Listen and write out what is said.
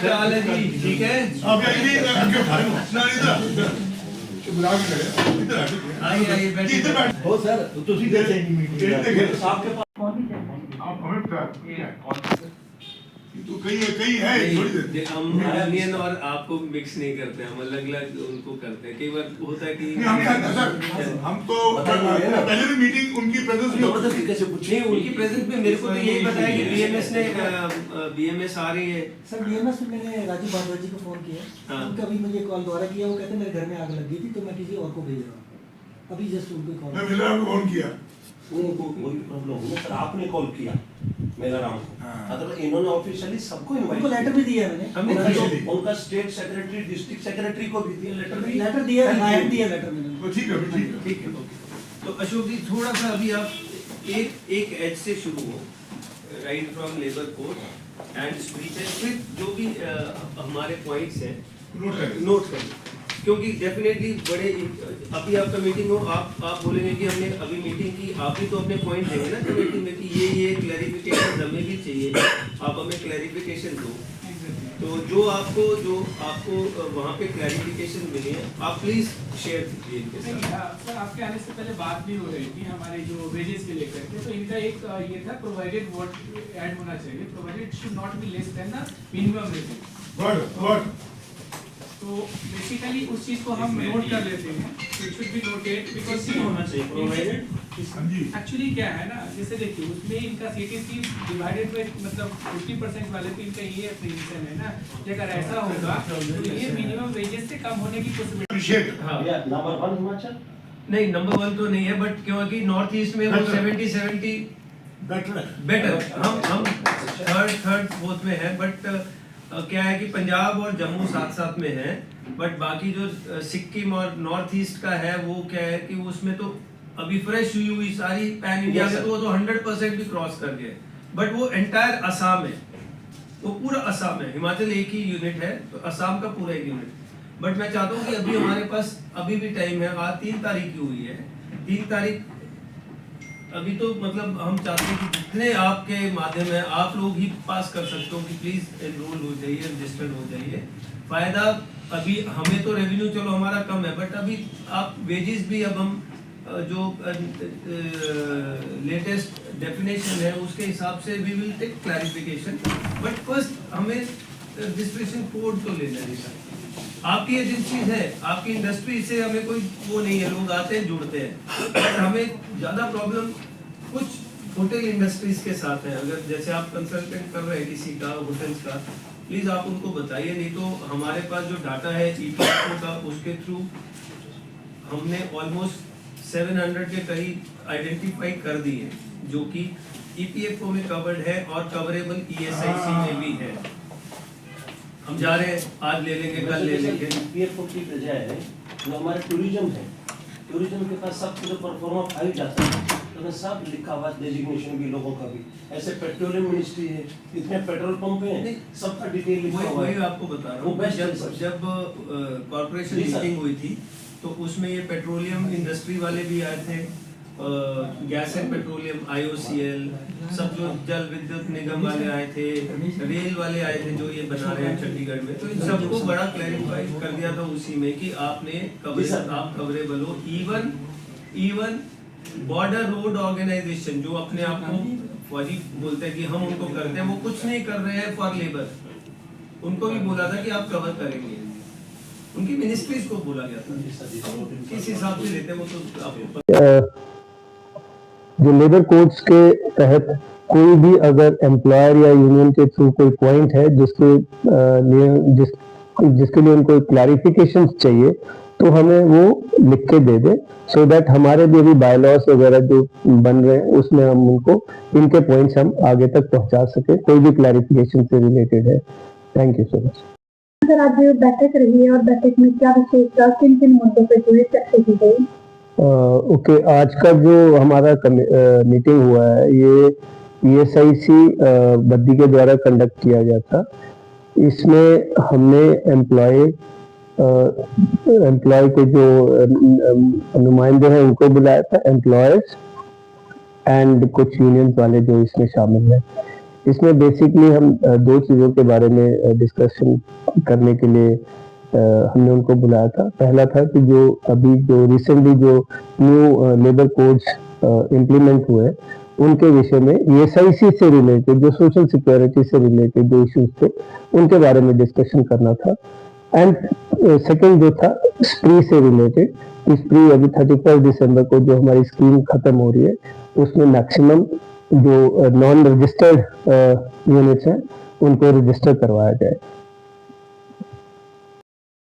हाल है जी? ठीक है। आइए आइए बैठिए। हो सर ਤੁਸੀਂ ਦੇ ਸਹੀ ਮੀਟਿੰਗ ਸਾਹਿਬ के आप हमें तो कहीं है थोड़ी देर हम यूनियन और आपको मिक्स नहीं करते, हम अलग अलग उनको करते हैं। कई बार होता है कि हम तो पहले भी मीटिंग उनकी प्रेजेंस में जबरदस्ती कैसे पूछे नहीं, उनकी प्रेजेंस में मेरे को तो यही पता है कि बीएमएस आ रही है। सर बीएमएस में मैंने राजू भारद्वाज जी को फोन किया, उनका भी मुझे कॉल दोबारा किया, वो कहते मेरे घर में आग लग गई थी तो मैं किसी और को भेज रहा हूँ। अभी जस्ट उनको कॉल मैं मिला को फोन किया, उनको कोई प्रॉब्लम हो सर आपने कॉल किया मेरा नाम को अदरवाइज इन्होंने ऑफिशियली सबको इनवाइट उनको लेटर भी दिया है मैंने, उनका स्टेट सेक्रेटरी डिस्ट्रिक्ट सेक्रेटरी को भी दिया लेटर दिया है, नायब दिया लेटर मैंने। तो ठीक है ठीक है ठीक है। तो अशोक जी थोड़ा सा अभी आप एक एज से शुरू हो, right from labour code and speeches, फिर जो भी हमारे पॉइंट्स हैं नोट करें, क्योंकि डेफिनेटली बड़े अभी आपका मीटिंग हो, आप बोलेंगे कि हमने अभी मीटिंग की, आप भी तो अपने पॉइंट देंगे ना कमेटी में कि ये क्लैरिफिकेशन हमें भी चाहिए, आप हमें क्लैरिफिकेशन दो। तो जो आपको वहाँ पे क्लैरिफिकेशन मिली है आप प्लीज शेयर कीजिए इनके साथ। सर आपके आने से पहले बात भी हो रही थी हमारे जो वेजेस के लेकर के, तो इनका एक ये था प्रोवाइडेड व्हाट ऐड होना चाहिए, provided should not be less than the minimum wages. तो बेसिकली उस चीज को हम नोट कर लेते हैं, it should be noted because होना चाहिए प्रोवाइडेड एक्चुअली क्या है ना, जैसे देखिए उसमें इनका सीटीसी डिवाइडेड बाय मतलब 50% वाले पे इनका ये प्रिंसिपल है ना, कि अगर ऐसा होगा तो ये मिनिमम वेजेस से कम होने की पॉसिबिलिटी। हाँ नंबर 1 हिमाचल नहीं, नंबर 1 तो नहीं है, बट क्योंकि नॉर्थ ईस्ट में वो 70 बेटर हम थर्ड फोर्थ में है, बट क्या है कि पंजाब और जम्मू साथ साथ में है, बट बाकी जो सिक्किम और नॉर्थ ईस्ट का है वो क्या है कि उसमें तो अभी फ्रेश हुई सारी पैन इंडिया में तो वो तो 100% भी क्रॉस कर गए, बट वो एंटायर असम है, वो पूरा असम है। हिमाचल एक ही यूनिट है तो असम का पूरा एक यूनिट। बट मैं चाहता हूँ कि अभी हमारे पास अभी भी टाइम है, आज 3 तारीख की हुई है, 3 तारीख अभी तो मतलब हम चाहते हैं कि जितने आपके माध्यम है आप लोग ही पास कर सकते हो कि प्लीज एनरोल हो जाइए, रजिस्टर्ड हो जाइए। फायदा अभी हमें तो रेवेन्यू चलो हमारा कम है, बट अभी आप वेजेस भी अब हम जो लेटेस्ट डेफिनेशन है उसके हिसाब से we will take clarification, but first हमें रजिस्ट्रेशन कोड तो लेना है। आपकी एजेंसी है, आपकी इंडस्ट्री से हमें कोई वो नहीं है, लोग आते हैं जुड़ते हैं, हमें ज्यादा प्रॉब्लम कुछ होटल इंडस्ट्रीज के साथ है। अगर जैसे आप कंसल्टेंट कर रहे हैं किसी का होटल्स का, प्लीज आप उनको बताइए, नहीं तो हमारे पास जो डाटा है ईपीएफओ का उसके थ्रू हमने ऑलमोस्ट 700 के करीब आइडेंटिफाई कर दिए जो कि ईपीएफओ में कवर्ड है और कवरेबल ईएसआईसी में भी है। हम जा रहे हैं, आज ले लेंगे कल ले लेंगे। पीएफओ की बजाय जो हमारे टूरिज्म है, टूरिज्म के पास सब कुछ परफॉर्मा फाइल जाता है, तो सब लिखा हुआ डेजिग्नेशन भी लोगों का भी, ऐसे पेट्रोलियम मिनिस्ट्री है, इतने पेट्रोल पंप हैं, सबका डिटेल लिखा हुआ है। वही आपको बता रहा हूँ, जब कॉर्पोरेशन मीटिंग हुई थी तो उसमें ये पेट्रोलियम इंडस्ट्री वाले भी आए थे, गैस एंड पेट्रोलियम आईओसीएल, सब जो जल विद्युत निगम वाले आए थे, रेल वाले आए थे जो ये बना रहे हैं चंडीगढ़ में, तो इन सबको बड़ा क्लैरिफाई कर दिया था उसी में कि आपने आप कवरेबल हो। इवन बॉर्डर रोड ऑर्गेनाइजेशन जो अपने आप को फौजी बोलते हैं कि हम उनको करते हैं, वो कुछ नहीं कर रहे हैं फॉर लेबर, उनको भी बोला था कि आप कवर करेंगे, उनकी मिनिस्ट्रीज को बोला गया था, किस हिसाब से लेते हैं वो तो आपको जो लेबर कोड्स के तहत कोई भी अगर एम्प्लॉयर या यूनियन के थ्रू कोई पॉइंट है जिसके लिए उनको क्लैरिफिकेशन चाहिए तो हमें वो लिख के दे दे, सो दैट हमारे भी अभी बायलॉस वगैरह जो बन रहे हैं उसमें हम उनको इनके पॉइंट्स हम आगे तक पहुंचा सके, कोई भी क्लैरिफिकेशन से रिलेटेड है। Thank you so much. Sir आज बैठक रही है और बैठक में क्या विशेषता किन किन मुद्दों पर जो है चर्चा की गई? ओके, आज का जो हमारा मीटिंग हुआ है ये ईएसआईसी बद्दी के द्वारा कंडक्ट किया गया था। इसमें हमने एम्प्लॉय के जो नुमाइंदे हैं उनको बुलाया था, एम्प्लॉयर्स एंड कुछ यूनियन वाले जो इसमें शामिल हैं। इसमें बेसिकली हम दो चीज़ों के बारे में डिस्कशन करने के लिए हमने उनको बुलाया था। पहला था कि जो अभी जो रिसेंटली जो न्यू लेबर कोड्स इम्प्लीमेंट हुए उनके विषय में ESIC से रिलेटेड, जो सोशल सिक्योरिटी से रिलेटेड जो इश्यूज थे उनके बारे में डिस्कशन करना था। एंड सेकंड जो था स्प्री से रिलेटेड, स्प्री अभी 31 दिसंबर को जो हमारी स्कीम खत्म हो रही है उसमें मैक्सिमम जो नॉन रजिस्टर्ड यूनिट्स हैं उनको रजिस्टर करवाया जाए।